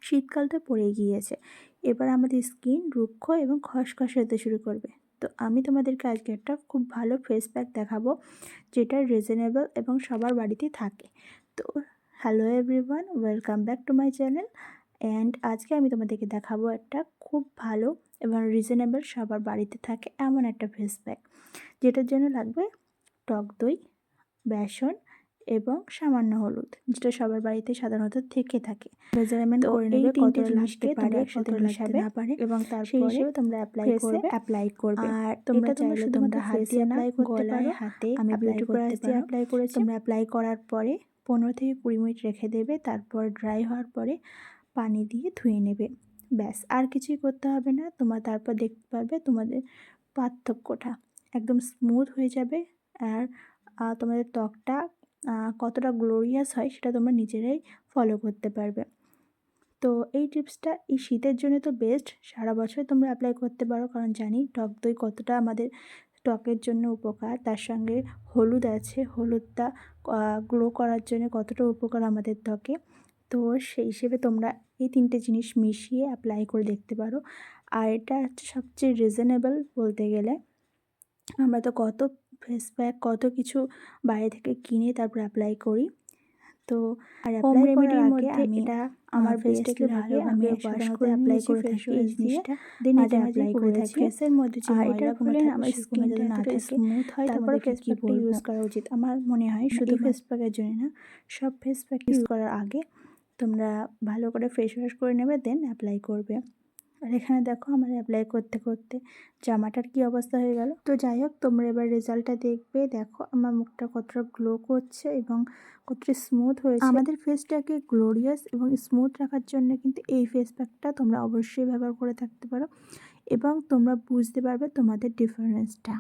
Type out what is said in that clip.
শীতকাল তো পড়েই গিয়েছে, এবার আমাদের স্কিন রুক্ষ এবং খসখসে হতে শুরু করবে। তো আমি তোমাদেরকে আজকে একটা খুব ভালো ফেস প্যাক দেখাবো, যেটা রিজনেবল এবং সবার বাড়িতেই থাকে। তো hello everyone, welcome back to my channel. And আজকে আমি তোমাদেরকে দেখাবো একটা খুব ভালো এবং রিজনেবল সবার বাড়িতে থাকে এমন একটা ফেস প্যাক, যেটার জন্য লাগবে টক দই, বেসন এবং সামান্য হলুদ, যেটা সবার বাড়িতে সাধারণত থেকে থাকে। মেজারমেন্ট করে নেবে কতটা লাগতে পারে, একসাথে লাগতে না পারে, এবং সেই হিসেবে তোমরা অ্যাপ্লাই করবে। আর তোমরা চাইলে তোমরা হাত দিয়ে অ্যাপ্লাই করতে পারো, হাতে আমি বিউটি প্রোডাক্ট দিয়ে অ্যাপ্লাই করেছি। তোমরা অ্যাপ্লাই করার পরে 15 থেকে 20 মিনিট রেখে দেবে, তারপর ড্রাই হওয়ার পরে পানি দিয়ে ধুয়ে নেবে। ব্যাস, আর কিছুই করতে হবে না। তোমরা তারপর দেখতে পারবে তোমাদের পার্থক্যটা একদম স্মুথ হয়ে যাবে। আর তোমাদের ত্বকটা কতটা গ্লোরিয়াস হয় সেটা তোমরা নিজেরাই ফলো করতে পারবে। তো এই টিপসটা এই শীতের জন্য তো বেস্ট, সারা বছর তোমরা অ্যাপ্লাই করতে পারো, কারণ জানি টক দই কতটা আমাদের ত্বকের জন্য উপকার। তার সঙ্গে হলুদ আছে, হলুদটা গ্লো করার জন্য কতটা উপকার আমাদের ত্বকে। তো সেই হিসেবে তোমরা এই 3টে জিনিস মিশিয়ে অ্যাপ্লাই করে দেখতে পারো। আর এটা হচ্ছে সবচেয়ে রিজনেবল বলতে গেলে। আমরা তো কত ফেস প্যাক কত কিছু বাইরে থেকে কিনে তারপর অ্যাপ্লাই করি। তো আর হোম রেমেডির মধ্যে এটা আমার ফেসটাকে ভালোভাবে ওয়াশ করে অ্যাপ্লাই করে থাকি এই জিনিসটা, দেন এটা অ্যাপ্লাই করে থাকি ফেসের মধ্যে। যে ময়লাগুলো থাকে আমার স্কিনটা না থাকে স্মুথ হয়, তারপর ফেস প্যাকটা ইউজ করা উচিত আমার মনে হয়। শুধু ফেস প্যাকের জন্য না, সব ফেস প্যাক ইউজ করার আগে তোমরা ভালো করে ফেস ওয়াশ করে নেবে, দেন অ্যাপ্লাই করবে। আর এখানে দেখো আমার অ্যাপ্লাই করতে করতে জামাটার কি অবস্থা হয়ে গেল। তো যাই হোক, তোমরা এবার রেজাল্টটা দেখবে। দেখো আমার মুখটা কতটা গ্লো করছে এবং কতটা স্মুথ হয়েছে। আমাদের ফেসটাকে গ্লোরিয়াস এবং স্মুথ রাখার জন্য কিন্তু এই ফেস প্যাকটা তোমরা অবশ্যই ব্যবহার করে থাকতে পারো, এবং তোমরা বুঝতে পারবে তোমাদের ডিফারেন্সটা।